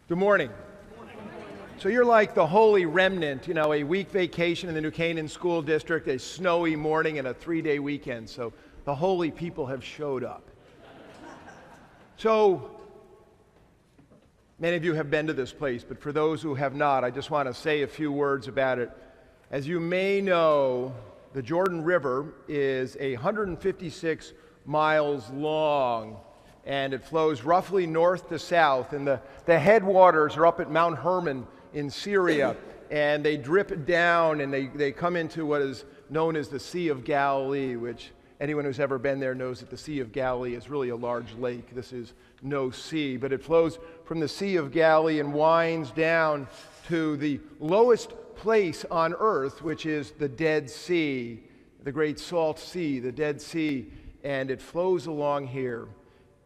Good morning. So you're like the holy remnant, a week vacation in the New Canaan School District, a snowy morning, and a 3-day weekend. So the holy people have showed up. So many of you have been to this place, but for those who have not, I just want to say a few words about it. As you may know, the Jordan River is 156 miles long, and it flows roughly north to south, and the headwaters are up at Mount Hermon in Syria, and they drip down and they come into what is known as the Sea of Galilee, which anyone who's ever been there knows that the Sea of Galilee is really a large lake. This is no sea, but it flows from the Sea of Galilee and winds down to the lowest place on earth, which is the Dead Sea, the Great Salt Sea, the Dead Sea, and it flows along here.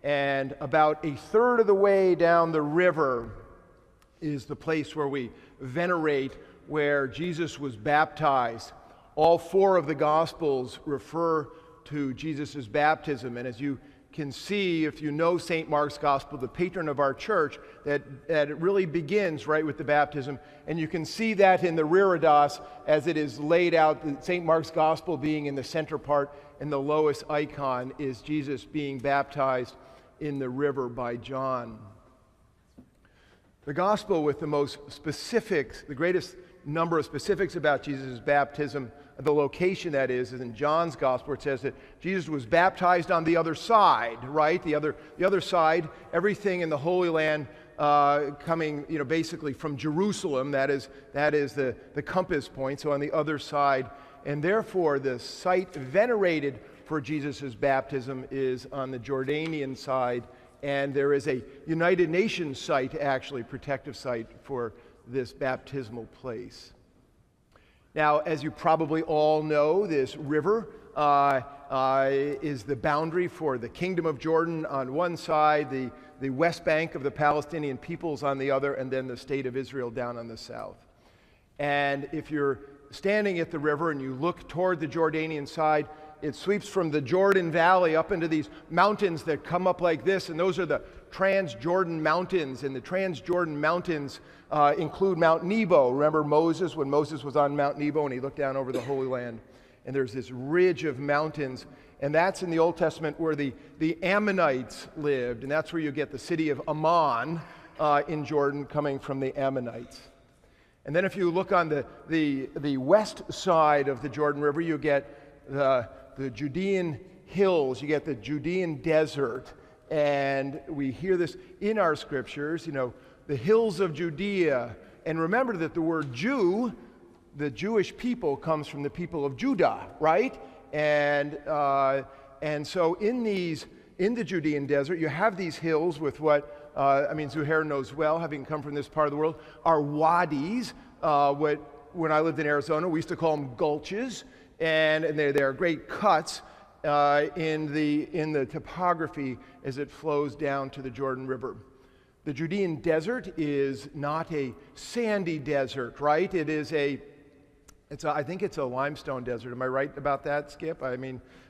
And about a third of the way down the river is the place where we venerate, where Jesus was baptized. All four of the Gospels refer to Jesus' baptism. And as you can see, if you know St. Mark's Gospel, the patron of our church, that it really begins right with the baptism. And you can see that in the reredos as it is laid out, St. Mark's Gospel being in the center part, and the lowest icon is Jesus being baptized in the river by John. The gospel with the most specifics, the greatest number of specifics about Jesus' baptism, the location that is in John's gospel, where it says that Jesus was baptized on the other side, right? The other side, everything in the Holy Land coming, basically from Jerusalem. That is the compass point. So on the other side, and therefore the site venerated for Jesus' baptism is on the Jordanian side, and there is a United Nations site, actually, protective site for this baptismal place. Now, as you probably all know, this river is the boundary for the Kingdom of Jordan on one side, the West Bank of the Palestinian peoples on the other, and then the State of Israel down on the south. And if you're standing at the river and you look toward the Jordanian side, it sweeps from the Jordan Valley up into these mountains that come up like this, and those are the Transjordan Mountains. And the Transjordan Mountains include Mount Nebo. Remember Moses, when Moses was on Mount Nebo and he looked down over the Holy Land? And there's this ridge of mountains, and that's in the Old Testament where the Ammonites lived, and that's where you get the city of Ammon in Jordan, coming from the Ammonites. And then if you look on the west side of the Jordan River, you get the Judean hills, you get the Judean desert, and we hear this in our scriptures, the hills of Judea. And remember that the word Jew, the Jewish people, comes from the people of Judah, right? And so in the Judean desert, you have these hills with what, Zuhair knows well, having come from this part of the world, are wadis. When I lived in Arizona, we used to call them gulches. And they're great cuts in the topography as it flows down to the Jordan River. The Judean desert is not a sandy desert, right? I think it's a limestone desert. Am I right about that, Skip?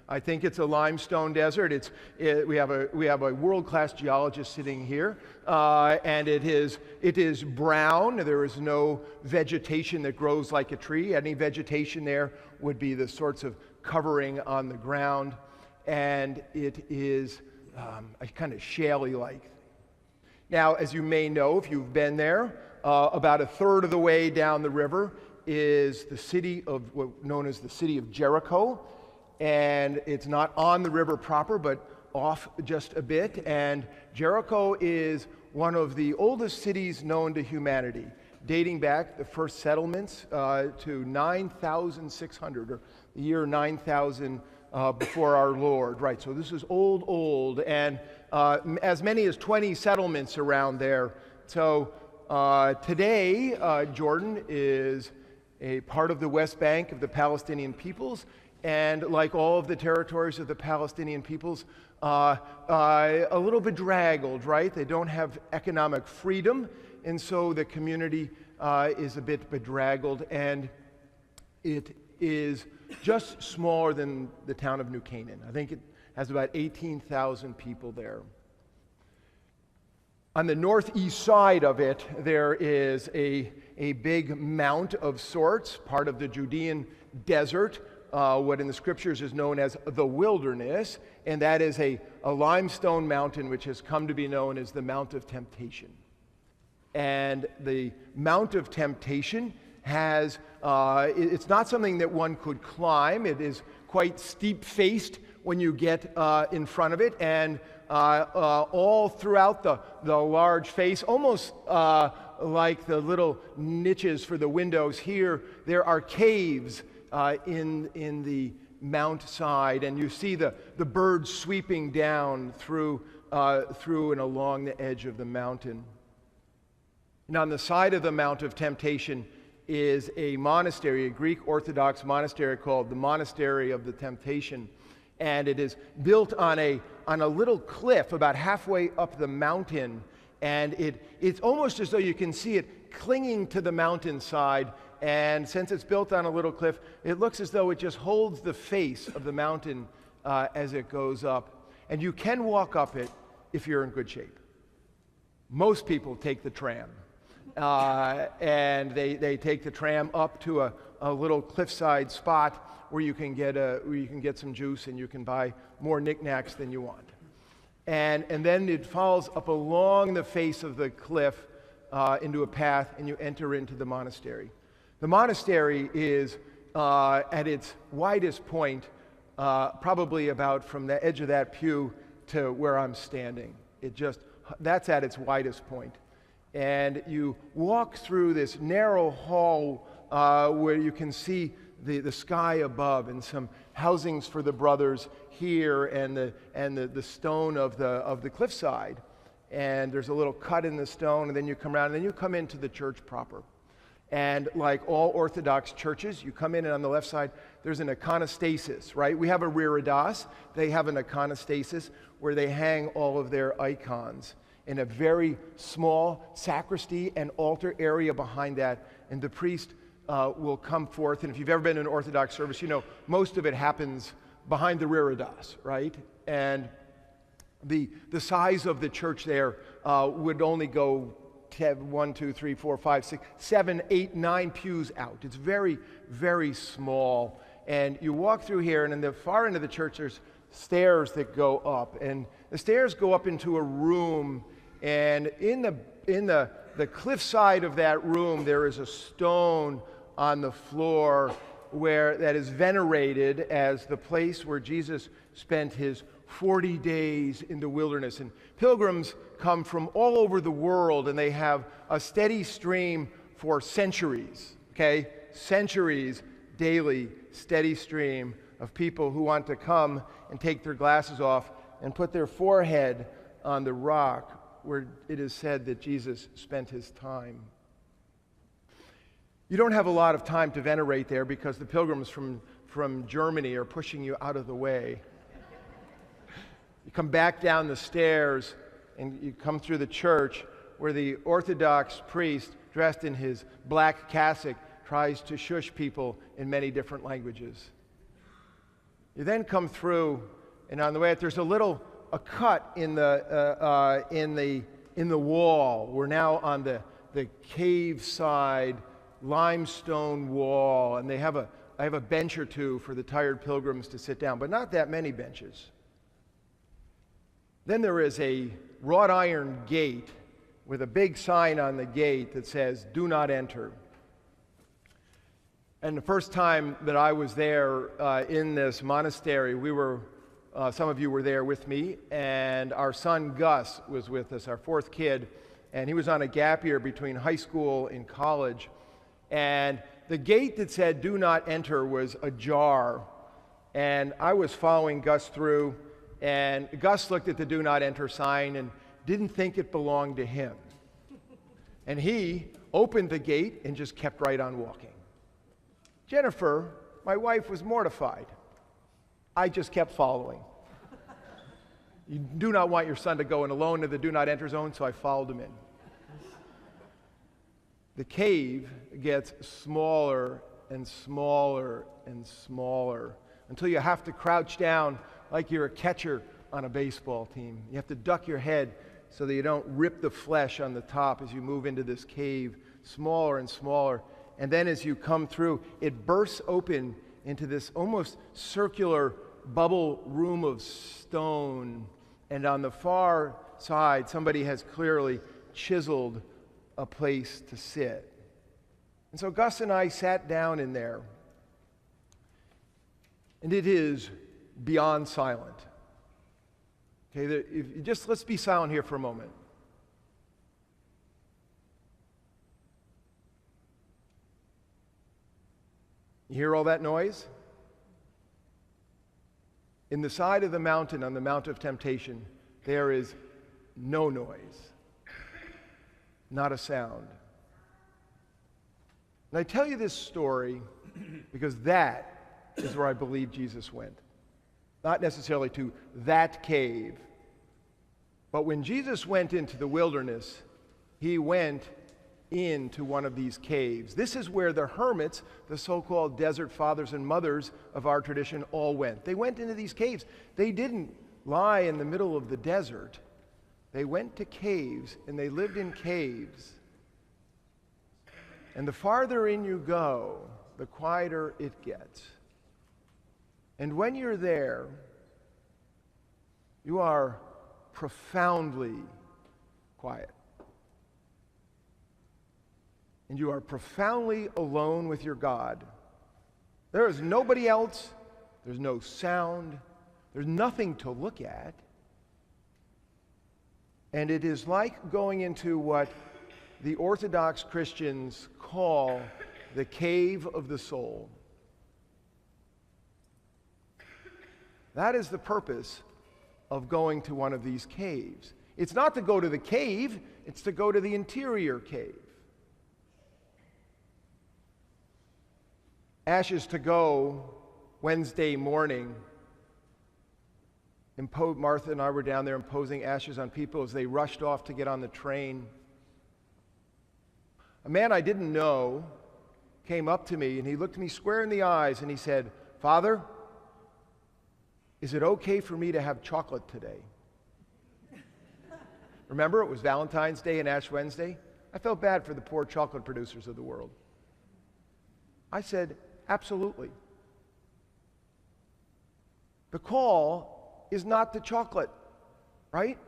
I think it's a limestone desert. We have a world-class geologist sitting here, and it is brown. There is no vegetation that grows like a tree. Any vegetation there would be the sorts of covering on the ground, and it is a kind of shaly-like. Now, as you may know, if you've been there, about a third of the way down the river is the city of what known as the city of Jericho. And it's not on the river proper, but off just a bit. And Jericho is one of the oldest cities known to humanity, dating back the first settlements to 9,600, or the year 9,000 before our Lord. Right, so this is old, and as many as 20 settlements around there. So today, Jordan is a part of the West Bank of the Palestinian peoples, and like all of the territories of the Palestinian peoples, a little bedraggled, right? They don't have economic freedom, and so the community is a bit bedraggled, and it is just smaller than the town of New Canaan. I think it has about 18,000 people there. On the northeast side of it, there is a big mount of sorts, part of the Judean desert, what in the scriptures is known as the wilderness, and that is a limestone mountain which has come to be known as the Mount of Temptation. And the Mount of Temptation has, it's not something that one could climb. It is quite steep-faced when you get in front of it, and all throughout the large face, almost like the little niches for the windows here, there are caves in the mount side, and you see the birds sweeping down through and along the edge of the mountain. And on the side of the Mount of Temptation is a monastery, a Greek Orthodox monastery called the Monastery of the Temptation. And it is built on a little cliff about halfway up the mountain. And it's almost as though you can see it clinging to the mountainside. And since it's built on a little cliff, it looks as though it just holds the face of the mountain as it goes up. And you can walk up it if you're in good shape. Most people take the tram. And they take the tram up to a little cliffside spot where you can get some juice and you can buy more knickknacks than you want. And then it falls up along the face of the cliff into a path, and you enter into the monastery. The monastery is at its widest point, probably about from the edge of that pew to where I'm standing. That's at its widest point. And you walk through this narrow hall where you can see the sky above and some housings for the brothers here and the stone of the cliffside. And there's a little cut in the stone, and then you come around, and then you come into the church proper. And like all Orthodox churches, you come in, and on the left side, there's an iconostasis, right? We have a reredos. They have an iconostasis where they hang all of their icons in a very small sacristy and altar area behind that. And the priest will come forth. And if you've ever been to an Orthodox service, you know most of it happens behind the reredos, right? And the size of the church there would only go 1, 2, 3, 4, 5, 6, 7, 8, 9 pews out. It's very, very small. And you walk through here, and in the far end of the church, there's stairs that go up. And the stairs go up into a room, and in the cliffside of that room, there is a stone on the floor that is venerated as the place where Jesus spent his 40 days in the wilderness. And pilgrims come from all over the world, and they have a steady stream for centuries, okay? Centuries, daily, steady stream of people who want to come and take their glasses off and put their forehead on the rock where it is said that Jesus spent his time. You don't have a lot of time to venerate there because the pilgrims from Germany are pushing you out of the way. You come back down the stairs and you come through the church where the Orthodox priest, dressed in his black cassock, tries to shush people in many different languages. You then come through, and on the way out, there's a cut in the wall. We're now on the cave side limestone wall, and I have a bench or two for the tired pilgrims to sit down, but not that many benches. Then there is a wrought iron gate with a big sign on the gate that says, "Do not enter." And the first time that I was there in this monastery, some of you were there with me, and our son Gus was with us, our fourth kid, and he was on a gap year between high school and college. And the gate that said, "Do not enter," was ajar. And I was following Gus through, and Gus looked at the "Do not enter" sign and didn't think it belonged to him. And he opened the gate and just kept right on walking. Jennifer, my wife, was mortified. I just kept following. You do not want your son to go in alone to the "Do not enter" zone, so I followed him in. The cave gets smaller and smaller and smaller until you have to crouch down like you're a catcher on a baseball team. You have to duck your head so that you don't rip the flesh on the top as you move into this cave, smaller and smaller. And then as you come through, it bursts open into this almost circular bubble room of stone. And on the far side, somebody has clearly chiseled a place to sit. And so Gus and I sat down in there. And it is beyond silent. Okay, let's be silent here for a moment. You hear all that noise? In the side of the mountain, on the Mount of Temptation, there is no noise, not a sound. And I tell you this story because that is where I believe Jesus went. Not necessarily to that cave, but when Jesus went into the wilderness, he went into one of these caves. This is where the hermits, the so-called desert fathers and mothers of our tradition, all went. They went into these caves. They didn't lie in the middle of the desert. They went to caves, and they lived in caves. And the farther in you go, the quieter it gets. And when you're there, you are profoundly quiet. And you are profoundly alone with your God. There is nobody else. There's no sound. There's nothing to look at. And it is like going into what the Orthodox Christians call the cave of the soul. That is the purpose of going to one of these caves. It's not to go to the cave, it's to go to the interior cave. Ashes to go Wednesday morning. Martha and I were down there imposing ashes on people as they rushed off to get on the train. A man I didn't know came up to me and he looked me square in the eyes and he said, "Father, is it okay for me to have chocolate today?" Remember, it was Valentine's Day and Ash Wednesday. I felt bad for the poor chocolate producers of the world. I said, absolutely. The call is not to chocolate, right?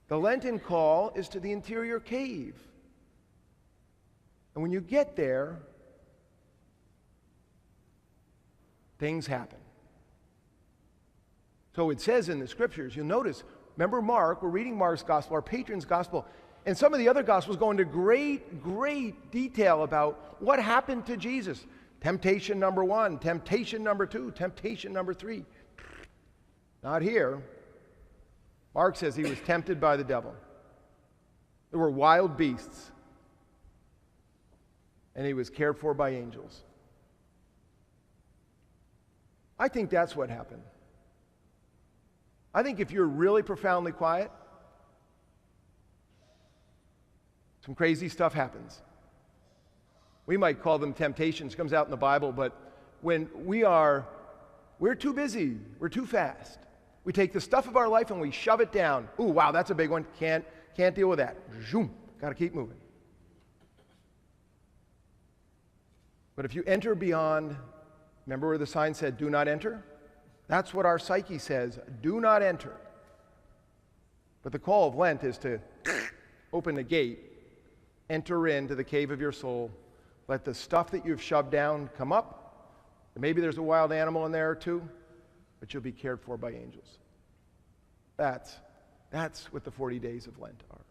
The Lenten call is to the interior cave. And when you get there, things happen. So it says in the scriptures, you'll notice, remember Mark, we're reading Mark's gospel, our patron's gospel, and some of the other gospels go into great detail about what happened to Jesus. Temptation number 1, temptation number 2, temptation number 3. Not here. Mark says he was tempted by the devil. There were wild beasts. And he was cared for by angels. I think that's what happened. I think if you're really profoundly quiet, some crazy stuff happens. We might call them temptations, comes out in the Bible, but when we're too busy, we're too fast. We take the stuff of our life and we shove it down. Ooh, wow, that's a big one. Can't deal with that. Zoom, got to keep moving. But if you enter beyond, remember where the sign said, "Do not enter"? That's what our psyche says, do not enter. But the call of Lent is to open the gate, enter into the cave of your soul, let the stuff that you've shoved down come up. Maybe there's a wild animal in there or two, but you'll be cared for by angels. That's what the 40 days of Lent are.